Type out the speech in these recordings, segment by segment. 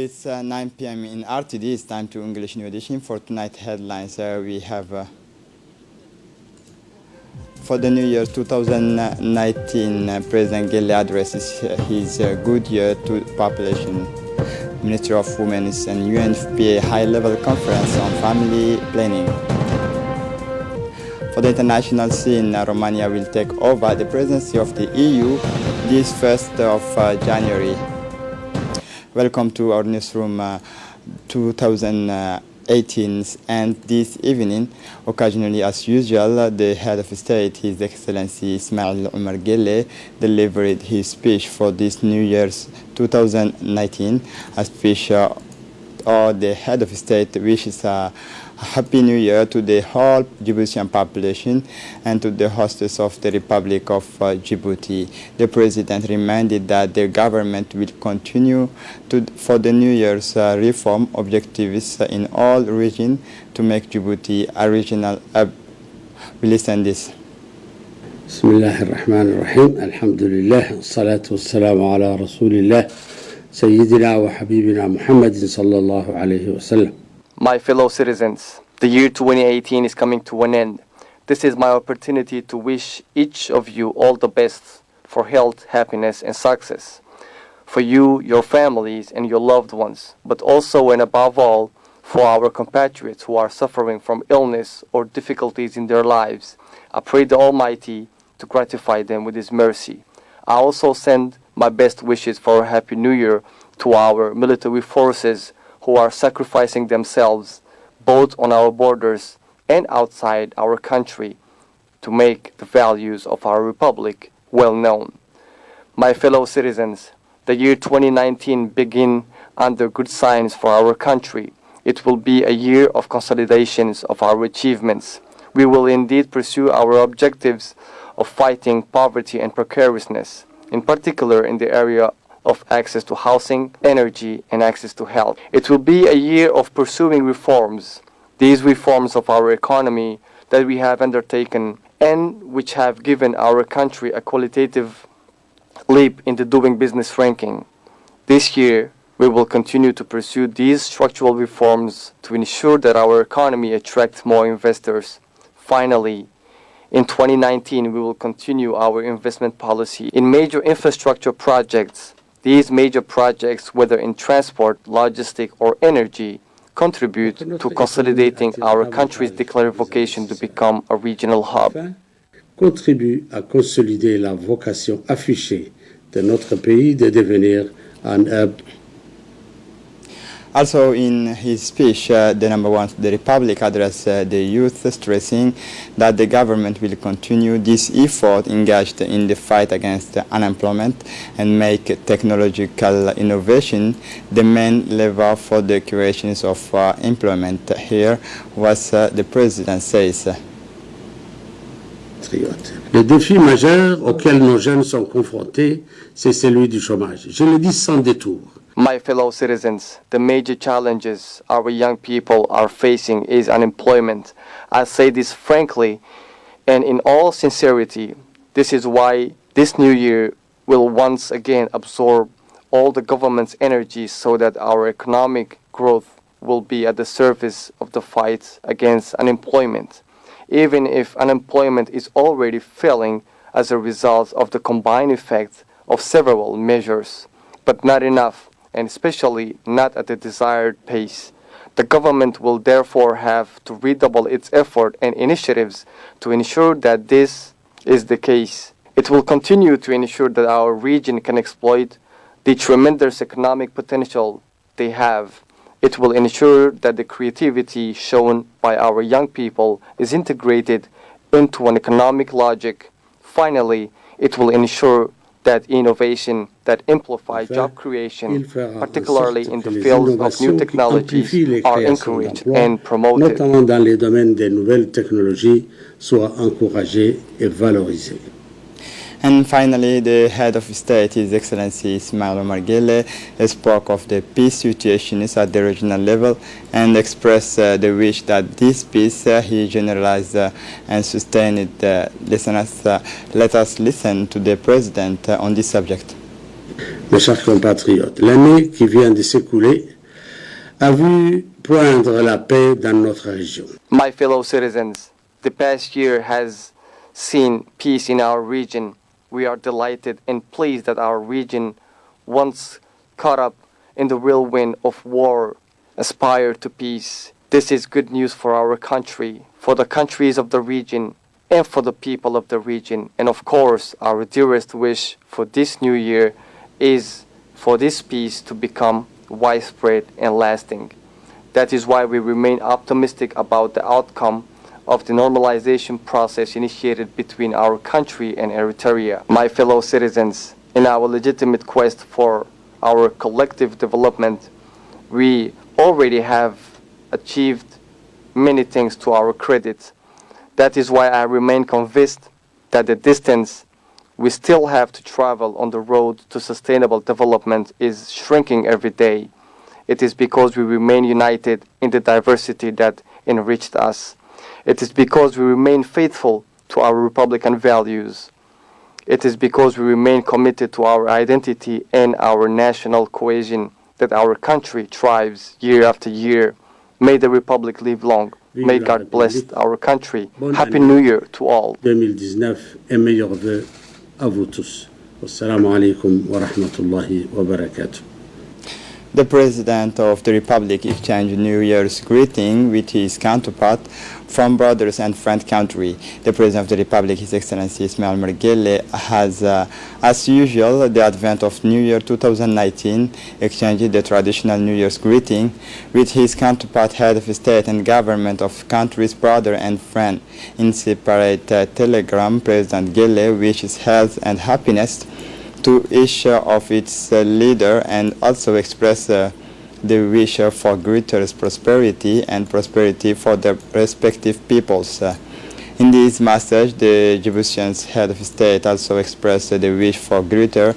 it's 9 p.m. in RTD. It's time to English New Edition. For tonight's headlines, we have for the new year 2019, President Anglais addresses his good year to population. Minister of Women and UNFPA high-level conference on family planning. For the international scene, Romania will take over the presidency of the EU this 1st of January. Welcome to our newsroom 2018, and this evening, occasionally as usual, the head of state, His Excellency Ismail Omar Guelleh, delivered his speech for this New Year's 2019. A speech the head of state wishes a Happy New Year to the whole Djiboutian population and to the hostess of the Republic of Djibouti. The President reminded that the government will continue for the New Year's reform objectives in all regions to make Djibouti a regional hub. We listen this. بسم الله الرحمن الرحيم الحمد لله والصلاة والسلام على رسول الله سيدنا وحبيبنا محمد صلى الله عليه وسلم. My fellow citizens, the year 2018 is coming to an end. This is my opportunity to wish each of you all the best for health, happiness, and success. For you, your families, and your loved ones, but also and above all, for our compatriots who are suffering from illness or difficulties in their lives. I pray the Almighty to gratify them with His mercy. I also send my best wishes for a Happy New Year to our military forces who are sacrificing themselves both on our borders and outside our country to make the values of our republic well known. My fellow citizens, the year 2019 begin under good signs for our country. It will be a year of consolidations of our achievements. We will indeed pursue our objectives of fighting poverty and precariousness, in particular in the area of access to housing, energy, and access to health. It will be a year of pursuing reforms, these reforms of our economy that we have undertaken and which have given our country a qualitative leap in the doing business ranking. This year, we will continue to pursue these structural reforms to ensure that our economy attracts more investors. Finally, in 2019, we will continue our investment policy in major infrastructure projects. These major projects, whether in transport, logistics, or energy, contribute to consolidating our country's declared vocation to become a regional hub. Contribue à consolider la vocation affichée de notre pays de devenir un hub. Also in his speech, the number one, the Republic addressed the youth, stressing that the government will continue this effort engaged in the fight against unemployment and make technological innovation the main lever for the creation of employment. Here was the President says. Le défi majeur auquel nos jeunes sont confrontés, c'est celui du chômage. Je le dis sans détour. My fellow citizens, the major challenges our young people are facing is unemployment. I say this frankly and in all sincerity. This is why this new year will once again absorb all the government's energy so that our economic growth will be at the surface of the fight against unemployment. Even if unemployment is already failing as a result of the combined effect of several measures, but not enough, and especially not at the desired pace. The government will therefore have to redouble its effort and initiatives to ensure that this is the case. It will continue to ensure that our region can exploit the tremendous economic potential they have. It will ensure that the creativity shown by our young people is integrated into an economic logic. Finally, it will ensure that innovation that amplify job creation, particularly in the fields of new technologies, are encouraged and promoted. Notamment dans les domaines des nouvelles technologies, soient encouragées et valorisées. And finally, the head of state, His Excellency Ismail Omar Guelleh, spoke of the peace situations at the regional level and expressed the wish that this peace he generalized and sustained. Listeners, let us listen to the President on this subject. Mes chers compatriotes, l'année qui vient de s'écouler a vu poindre la paix dans notre région. My fellow citizens, the past year has seen peace in our region. We are delighted and pleased that our region, once caught up in the whirlwind of war, aspire to peace. This is good news for our country, for the countries of the region, and for the people of the region. And of course, our dearest wish for this new year is for this peace to become widespread and lasting. That is why we remain optimistic about the outcome of the normalization process initiated between our country and Eritrea. My fellow citizens, in our legitimate quest for our collective development, we already have achieved many things to our credit. That is why I remain convinced that the distance we still have to travel on the road to sustainable development is shrinking every day. It is because we remain united in the diversity that enriched us. It is because we remain faithful to our Republican values. It is because we remain committed to our identity and our national cohesion that our country thrives year after year. May the Republic live long. May God bless our country. Happy New Year to all. 2019 et meilleurs vœux à vous tous. Wassalamu alaikum wa rahmatullahi wa barakatuh. The President of the Republic exchanged New Year's greeting with his counterpart from brothers and friend country. The President of the Republic, His Excellency Ismail Omar Guelleh, has, as usual, the advent of New Year 2019, exchanged the traditional New Year's greeting with his counterpart, head of state and government of country's brother and friend. In separate telegram, President Guelleh wishes health and happiness to each of its leader and also express the wish for greater prosperity and prosperity for the respective peoples. In this message, the Djiboutian's head of state also expressed the wish for greater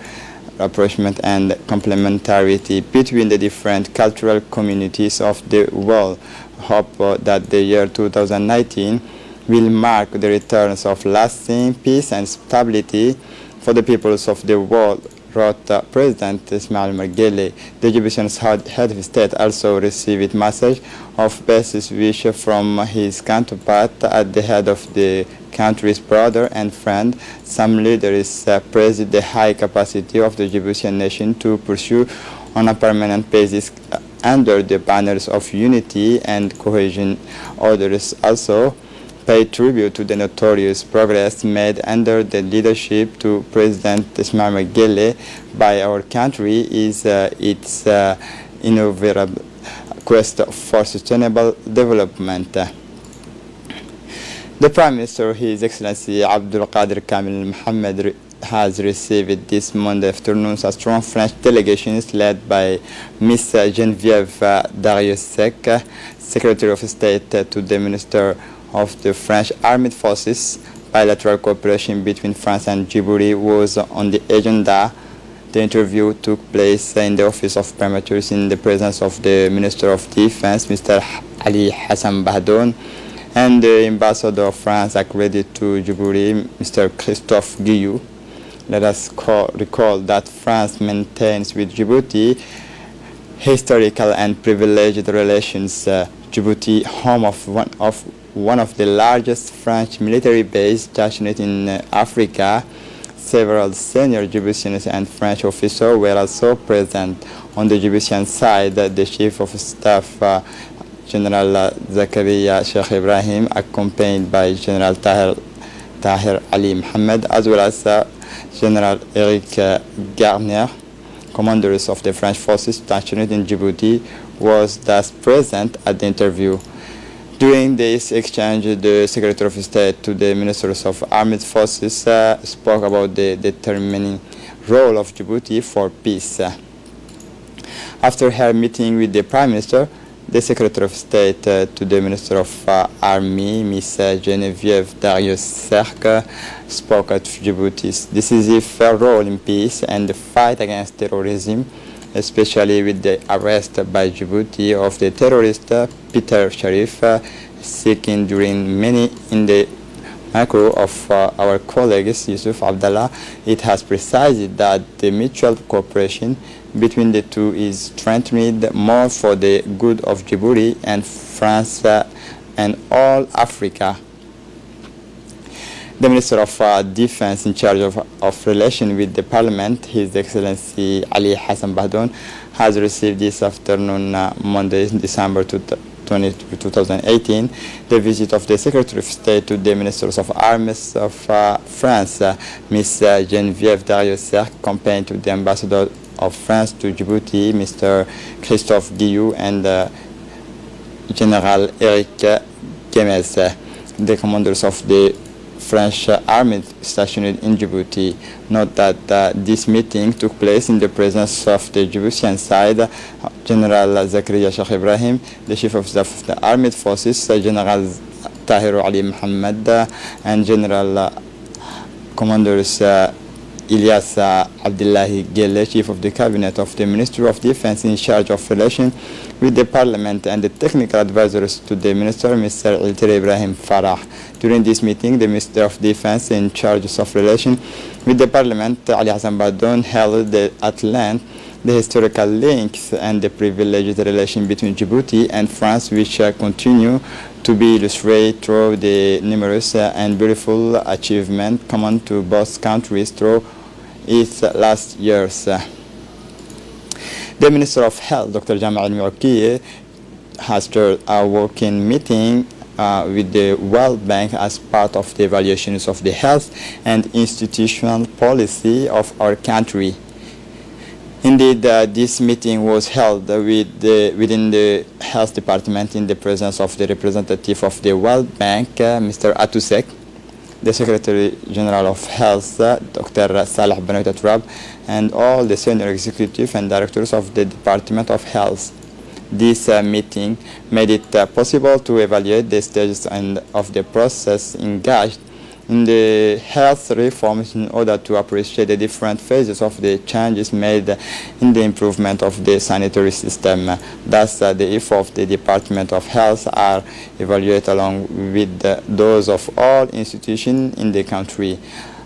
rapprochement and complementarity between the different cultural communities of the world. Hope that the year 2019 will mark the returns of lasting peace and stability for the peoples of the world, wrote President Ismail Omar Guelleh. The Djiboutian's head of state also received a message of best wish from his counterpart at the head of the country's brother and friend. Some leaders praised the high capacity of the Djiboutian nation to pursue on a permanent basis under the banners of unity and cohesion. Others also pay tribute to the notorious progress made under the leadership to President Ismail Omar Guelleh by our country is its inevitable quest for sustainable development. The Prime Minister, His Excellency Abdul Qadir Kamil Mohammed, has received this Monday afternoon a strong French delegation led by Miss Geneviève Darrieussecq, Secretary of State to the Minister of the French Armed Forces. Bilateral cooperation between France and Djibouti was on the agenda. The interview took place in the office of Primatus in the presence of the Minister of Defense, Mr. Ali Hassan Bahdoun, and the Ambassador of France accredited to Djibouti, Mr. Christophe Guillou. Let us recall that France maintains with Djibouti historical and privileged relations. Djibouti, home of one of the largest French military bases stationed in Africa. Several senior Djiboutians and French officials were also present. On the Djiboutian side, the Chief of Staff, General Zakaria Sheikh Ibrahim, accompanied by General Tahir Ali Mohammed, as well as General Eric Garnier, commanders of the French forces stationed in Djibouti, was thus present at the interview. During this exchange, the Secretary of State to the Ministers of Armed Forces spoke about the determining role of Djibouti for peace. After her meeting with the Prime Minister, the Secretary of State to the Minister of Army, Ms. Geneviève Darrieussecq, spoke of Djibouti's decisive role in peace and the fight against terrorism, especially with the arrest by Djibouti of the terrorist Peter Sharif, seeking during many in the echo of our colleagues Yusuf Abdallah, it has precised that the mutual cooperation between the two is strengthened more for the good of Djibouti and France and all Africa. The Minister of Defense in charge of relation with the Parliament, His Excellency Ali Hassan Bahdoun, has received this afternoon, Monday, December 2018, the visit of the Secretary of State to the Ministers of Arms of France, Ms. Geneviève Darrieussecq, accompanied to the Ambassador of France to Djibouti, Mr. Christophe Guillou, and General Eric Gemes, the commanders of the French army stationed in Djibouti. Note that this meeting took place in the presence of the Djiboutian side, General Zakaria Sheikh Ibrahim, the Chief of Staff of the Armed Forces, General Tahiru Ali Mohammed, and General Commanders Ilyas Abdullahi Gelle, Chief of the Cabinet of the Ministry of Defense in charge of relations with the Parliament, and the technical advisors to the Minister, Mr. Iltiri Ibrahim Farah. During this meeting, the Minister of Defense in charge of relations with the Parliament, Ali Hassan Bahdoun, held at length the historical links and the privileged relation between Djibouti and France, which continue to be illustrated through the numerous and beautiful achievements common to both countries through its last years. The Minister of Health, Dr. Jama Al-Mu'akiye, has held a working meeting with the World Bank as part of the evaluations of the health and institutional policy of our country. Indeed, this meeting was held within the Health Department in the presence of the representative of the World Bank, Mr. Atusek, the Secretary General of Health, Dr. Salah Benoit Atrab, and all the senior executives and directors of the Department of Health. This meeting made it possible to evaluate the stages of the process engaged in the health reforms in order to appreciate the different phases of the changes made in the improvement of the sanitary system. Thus, the efforts of the Department of Health are evaluated along with those of all institutions in the country.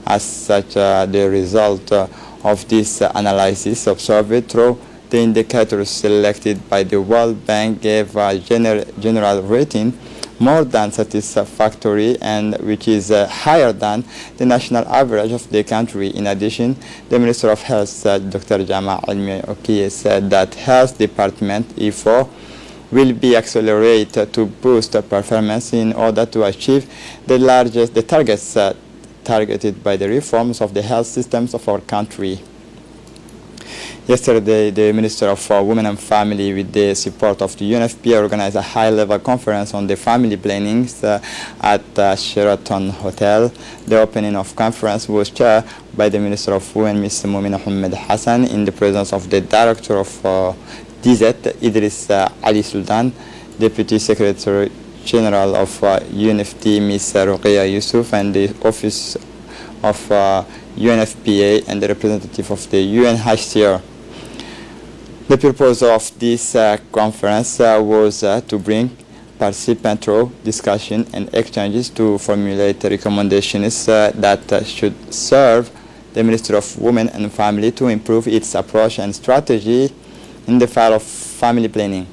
As such, the result of this analysis observed through the indicators selected by the World Bank gave a general rating more than satisfactory, and which is higher than the national average of the country. In addition, the Minister of Health, Dr. Jama Al-Mu'akiye, said that Health Department effort will be accelerated to boost performance in order to achieve the targets targeted by the reforms of the health systems of our country. Yesterday, the Minister of Women and Family, with the support of the UNFPA, organized a high-level conference on the family planning at Sheraton Hotel. The opening of conference was chaired by the Minister of Women, Ms. Moumina Mohamed Hassan, in the presence of the Director of DZ, Idris Ali Sultan, Deputy Secretary General of UNFT, Ms. Ruqayya Yusuf, and the Office of UNFPA and the representative of the UNHCR. The purpose of this conference was to bring participants through discussion and exchanges to formulate recommendations that should serve the Ministry of Women and Family to improve its approach and strategy in the field of family planning.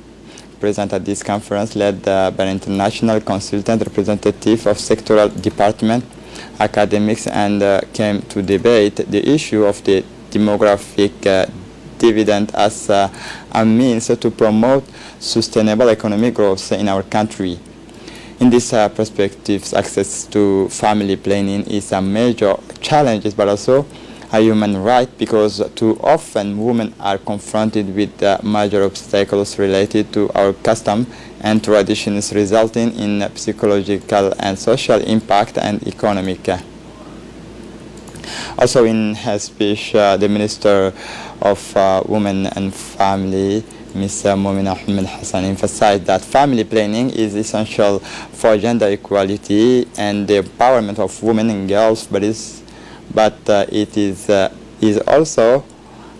Present at this conference, led by an international consultant representative of sectoral department, academics, and came to debate the issue of the demographic dividend as a means to promote sustainable economic growth in our country. In this perspective, access to family planning is a major challenge, but also a human right, because too often women are confronted with major obstacles related to our custom and traditions, resulting in psychological and social impact and economic. Also, in her speech, the Minister of Women and Family, Ms. Moumina Mohamed Hassan, emphasized that family planning is essential for gender equality and the empowerment of women and girls, but it is also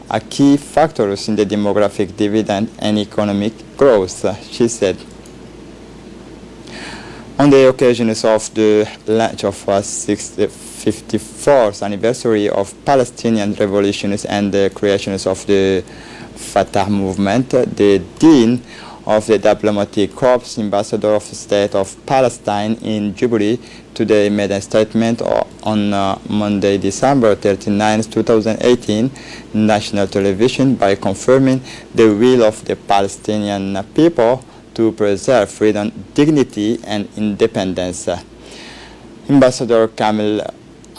a key factor in the demographic dividend and economic growth, she said. On the occasions of the launch of 54th anniversary of Palestinian revolutions and the creations of the Fatah movement, the Dean of the Diplomatic Corps, Ambassador of the State of Palestine in Djibouti, today made a statement on Monday, December 39, 2018, national television by confirming the will of the Palestinian people to preserve freedom, dignity, and independence. Ambassador Kamel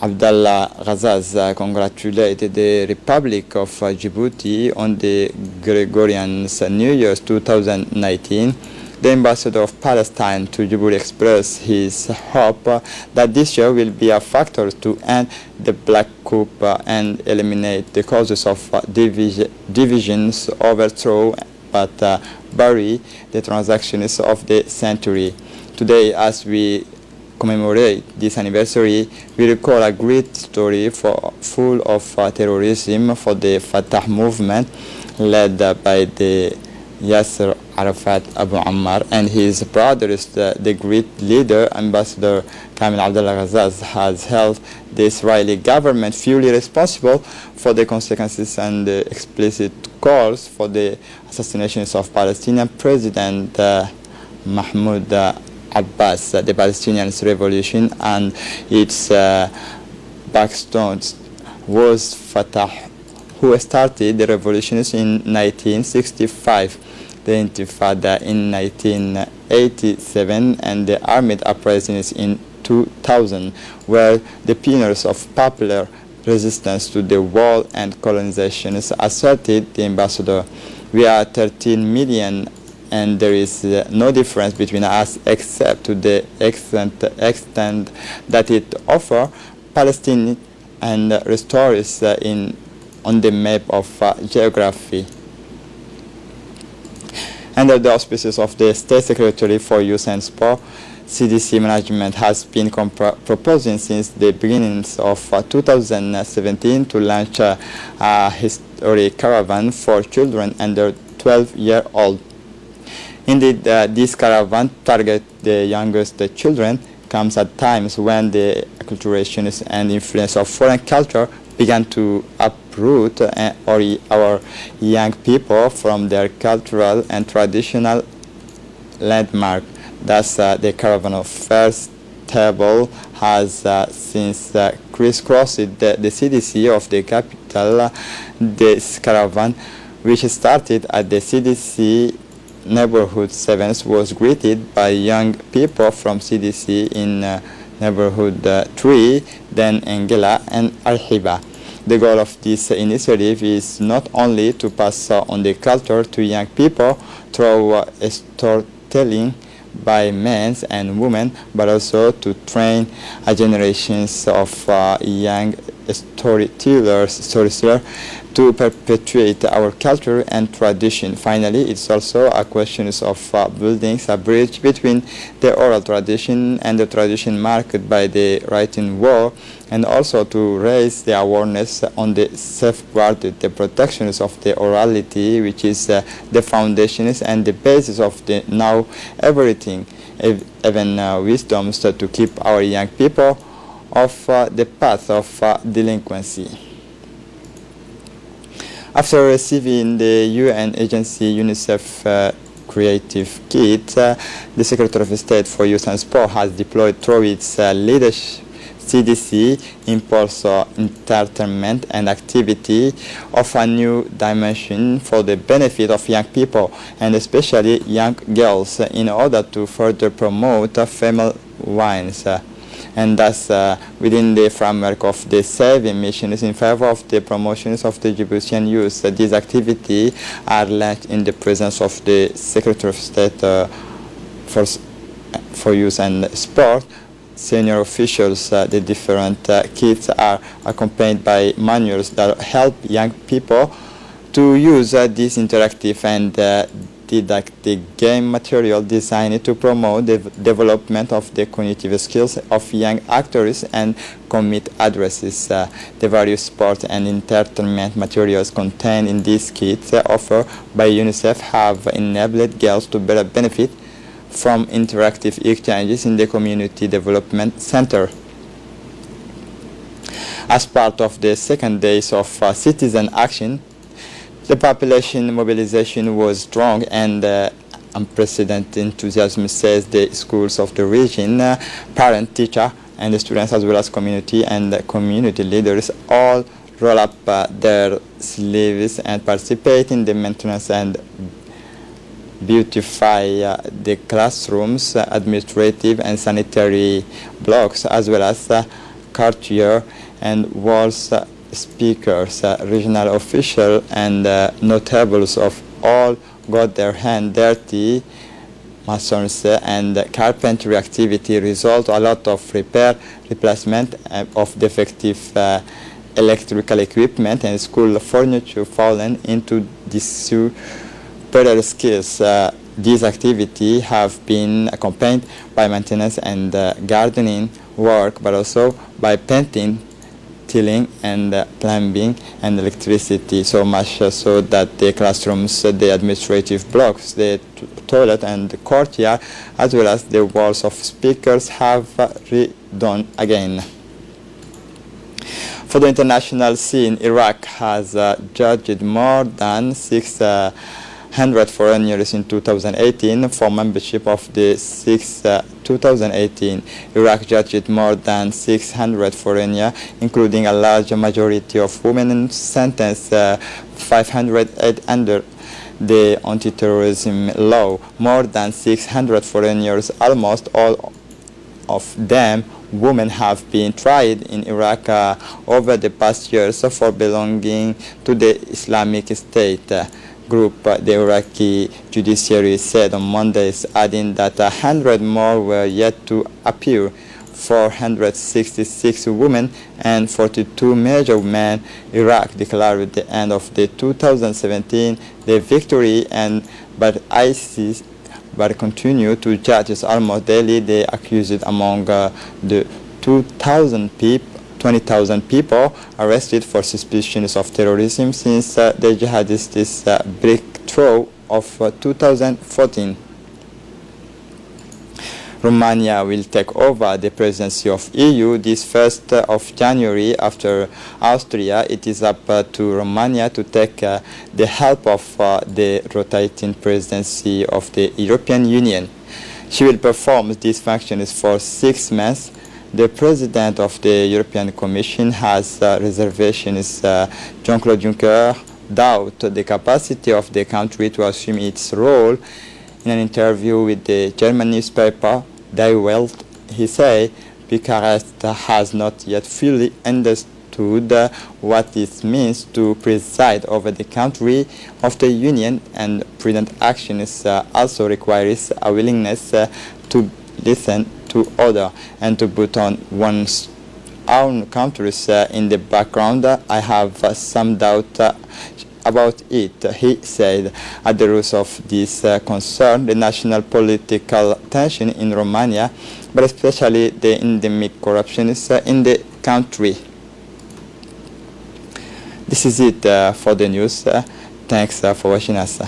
Abdallah Ghazaz congratulated the Republic of Djibouti on the Gregorian New Year 2019. The ambassador of Palestine to Djibouti expressed his hope that this year will be a factor to end the Black Coup and eliminate the causes of divisions, overthrow, but bury the transactions of the century. Today, as we commemorate this anniversary, we recall a great story full of terrorism for the Fatah movement led by the Yasser Arafat Abu Ammar and his brothers. The great leader, Ambassador Kamel Abdallah Ghazaz, has held the Israeli government fully responsible for the consequences and the explicit calls for the assassinations of Palestinian President Mahmoud Abbas. The Palestinian revolution and its backstones was Fatah, who started the revolutions in 1965, the Intifada in 1987, and the armed uprisings in 2000, were the pioneers of popular resistance to the war and colonization, asserted the ambassador. We are 13 million and there is no difference between us except to the extent that it offers Palestine and restores on the map of geography. Under the auspices of the State Secretary for Youth and Sport, CDC management has been proposing since the beginnings of 2017 to launch a historic caravan for children under 12-year-old. Indeed, this caravan targets the youngest children, comes at times when the acculturation and influence of foreign culture began to uproot our young people from their cultural and traditional landmark. Thus, the caravan of first table has since crisscrossed the CDC of the capital. This caravan, which started at the CDC neighborhood 7, was greeted by young people from CDC in neighborhood 3, then Anglais and Arhiba. The goal of this initiative is not only to pass on the culture to young people through storytelling by men and women, but also to train a generations of young storytellers to perpetuate our culture and tradition. Finally, it's also a question of building a bridge between the oral tradition and the tradition marked by the written word, and also to raise the awareness on the safeguarded the protections of the orality, which is the foundations and the basis of the now everything, even wisdoms to keep our young people off the path of delinquency. After receiving the UN agency UNICEF Creative Kit, the Secretary of State for Youth and Sport has deployed through its leadership CDC impulse entertainment and activity of a new dimension for the benefit of young people and especially young girls in order to further promote female wines. And thus, within the framework of the saving missions in favor of the promotions of the Djiboutian youth, these activities are launched in the presence of the Secretary of State for Youth and Sport, senior officials. The different kits are accompanied by manuals that help young people to use this interactive and didactic game material designed to promote the development of the cognitive skills of young actors and commit addresses. The various sport and entertainment materials contained in these kits offered by UNICEF have enabled girls to better benefit from interactive exchanges in the Community Development Center. As part of the second days of citizen action, the population mobilization was strong and unprecedented enthusiasm, says the schools of the region, parent, teacher, and the students, as well as community and community leaders, all roll up their sleeves and participate in the maintenance and beautify the classrooms, administrative and sanitary blocks, as well as courtier and walls speakers. Regional officials and notables of all got their hand dirty. Masons and carpentry activity result a lot of repair, replacement of defective electrical equipment and school furniture fallen into disuse further skills. These activities have been accompanied by maintenance and gardening work, but also by painting, tiling, and plumbing and electricity, so much so that the classrooms, the administrative blocks, the toilet and the courtyard, as well as the walls of speakers have redone again. For the international scene, Iraq has judged more than 600 foreigners in 2018 for membership of the 2018. Iraq judged more than 600 foreigners, including a large majority of women, and sentenced 508 under the anti-terrorism law. More than 600 foreigners, almost all of them women, have been tried in Iraq over the past years for belonging to the Islamic State group, the Iraqi judiciary said on Mondays, adding that 100 more were yet to appear. 466 women and 42 major men. Iraq declared at the end of the 2017 the victory, but ISIS continue to judge almost daily the accused. Among the 20,000 people arrested for suspicions of terrorism since the jihadists' breakthrough of 2014. Romania will take over the presidency of EU this 1st of January after Austria. It is up to Romania to take the help of the rotating presidency of the European Union. She will perform these functions for 6 months. The President of the European Commission has reservations. Jean-Claude Juncker doubts the capacity of the country to assume its role. In an interview with the German newspaper Die Welt, he said Bucharest has not yet fully understood what it means to preside over the country of the Union, and prudent action also requires a willingness to listen to others and to put on one's own countries in the background. I have some doubt about it, he said. At the root of this concern, the national political tension in Romania, but especially the endemic corruption in the country. This is it for the news. Thanks for watching us.